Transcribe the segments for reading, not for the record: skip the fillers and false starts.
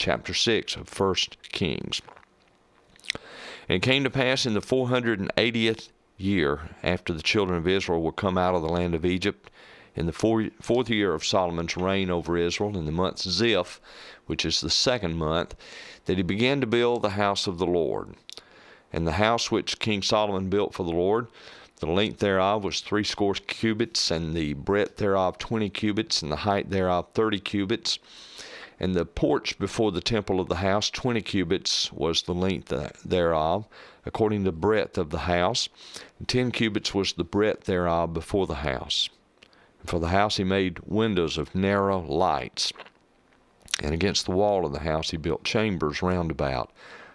chapter 6 of 1 Kings. And it came to pass in the 480th year after the children of Israel were come out of the land of Egypt, in the fourth year of Solomon's reign over Israel, in the month Ziph, which is the second month, that he began to build the house of the Lord. And the house which King Solomon built for the Lord, the length thereof was 80 cubits, and the breadth thereof 20 cubits, and the height thereof 30 cubits. And the porch before the temple of the house 20 cubits was the length thereof, according to the breadth of the house, and 10 cubits was the breadth thereof before the house. And for the house he made windows of narrow lights. And against the wall of the house he built chambers round about,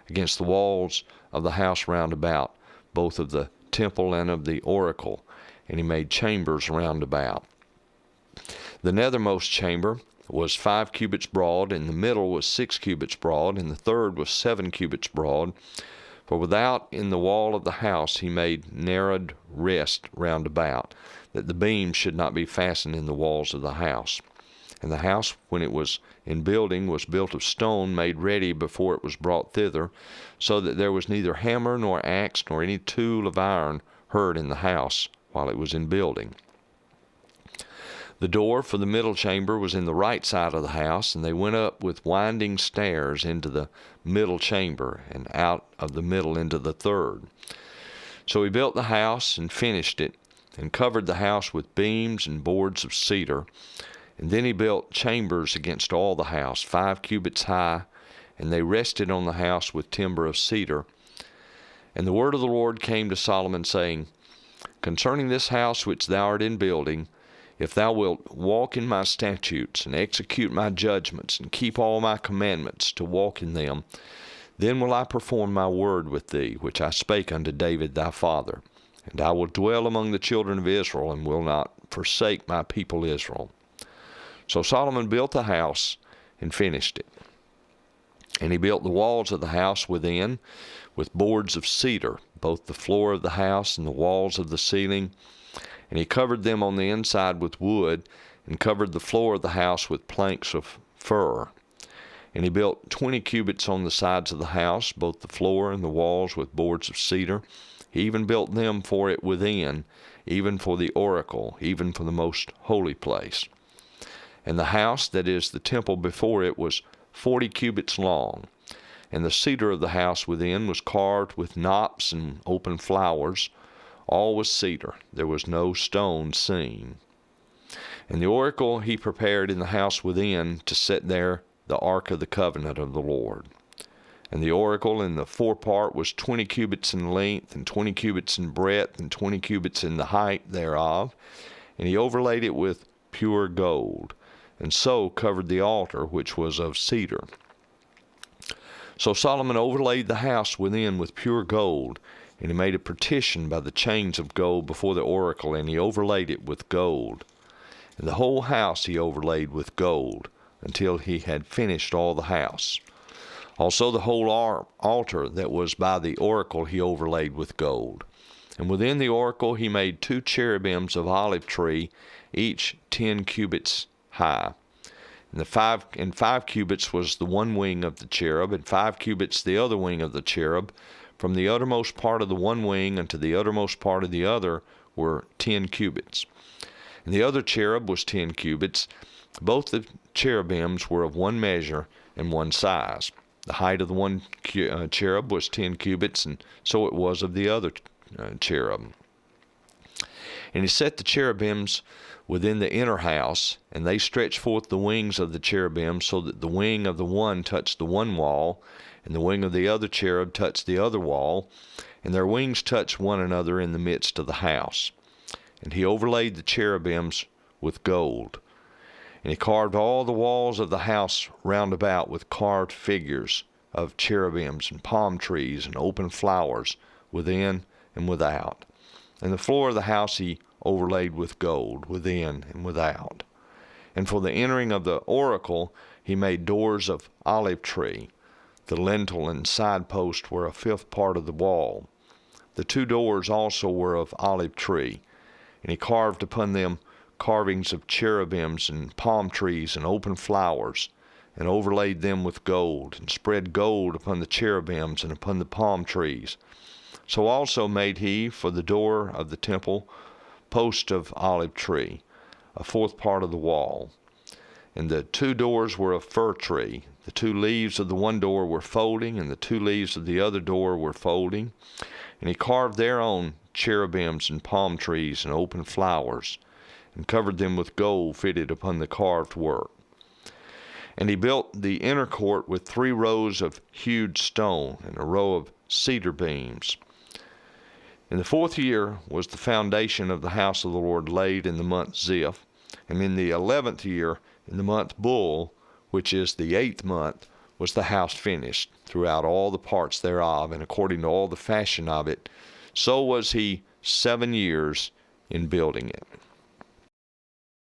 against the walls of the house round about, both of the temple and of the oracle, and he made chambers round about. The nethermost chamber was 5 cubits broad, and the middle was 6 cubits broad, and the third was 7 cubits broad. For without in the wall of the house he made narrowed rest round about, that the beams should not be fastened in the walls of the house. And the house, when it was in building, was built of stone made ready before it was brought thither, so that there was neither hammer nor axe nor any tool of iron heard in the house while it was in building. The door for the middle chamber was in the right side of the house, and they went up with winding stairs into the middle chamber, and out of the middle into the third. So he built the house and finished it, and covered the house with beams and boards of cedar. And then he built chambers against all the house, 5 cubits high, and they rested on the house with timber of cedar. And the word of the Lord came to Solomon, saying, Concerning this house which thou art in building, if thou wilt walk in my statutes, and execute my judgments, and keep all my commandments, to walk in them, then will I perform my word with thee, which I spake unto David thy father. And I will dwell among the children of Israel, and will not forsake my people Israel. So Solomon built the house and finished it. And he built the walls of the house within with boards of cedar, both the floor of the house and the walls of the ceiling. And he covered them on the inside with wood, and covered the floor of the house with planks of fir. And he built 20 cubits on the sides of the house, both the floor and the walls with boards of cedar. He even built them for it within, even for the oracle, even for the most holy place. And the house, that is the temple before it, was 40 cubits long. And the cedar of the house within was carved with knops and open flowers. All was cedar. There was no stone seen. And the oracle he prepared in the house within, to set there the ark of the covenant of the Lord. And the oracle in the forepart was 20 cubits in length, and 20 cubits in breadth, and 20 cubits in the height thereof. And he overlaid it with pure gold, and so covered the altar, which was of cedar. So Solomon overlaid the house within with pure gold, and he made a partition by the chains of gold before the oracle, and he overlaid it with gold. And the whole house he overlaid with gold, until he had finished all the house. Also the whole altar that was by the oracle he overlaid with gold. And within the oracle he made 2 cherubims of olive tree, each 10 cubits high. And 5 cubits was the one wing of the cherub, and 5 cubits the other wing of the cherub. From the uttermost part of the one wing unto the uttermost part of the other were 10 cubits. And the other cherub was 10 cubits. Both the cherubims were of one measure and one size. The height of the one cherub was 10 cubits, and so it was of the other cherub. And he set the cherubims within the inner house, and they stretched forth the wings of the cherubim, so that the wing of the one touched the one wall, and the wing of the other cherub touched the other wall, and their wings touched one another in the midst of the house. And he overlaid the cherubims with gold. And he carved all the walls of the house round about with carved figures of cherubims and palm trees and open flowers within and without. And the floor of the house he overlaid with gold within and without. And for the entering of the oracle he made doors of olive tree. The lintel and side post were a 5th part of the wall. The 2 doors also were of olive tree. And he carved upon them carvings of cherubims and palm trees and open flowers. and overlaid them with gold, and spread gold upon the cherubims and upon the palm trees. So also made he for the door of the temple post of olive tree, a fourth part of the wall. And the two doors were of fir tree. The two leaves of the one door were folding, and the two leaves of the other door were folding. And he carved thereon cherubims and palm trees and open flowers, and covered them with gold fitted upon the carved work. And he built the inner court with 3 rows of hewed stone, and a row of cedar beams. In the 4th year was the foundation of the house of the Lord laid in the month Ziph, and in the 11th year, in the month Bul, which is the 8th month, was the house finished, throughout all the parts thereof, and according to all the fashion of it. So was he 7 years in building it.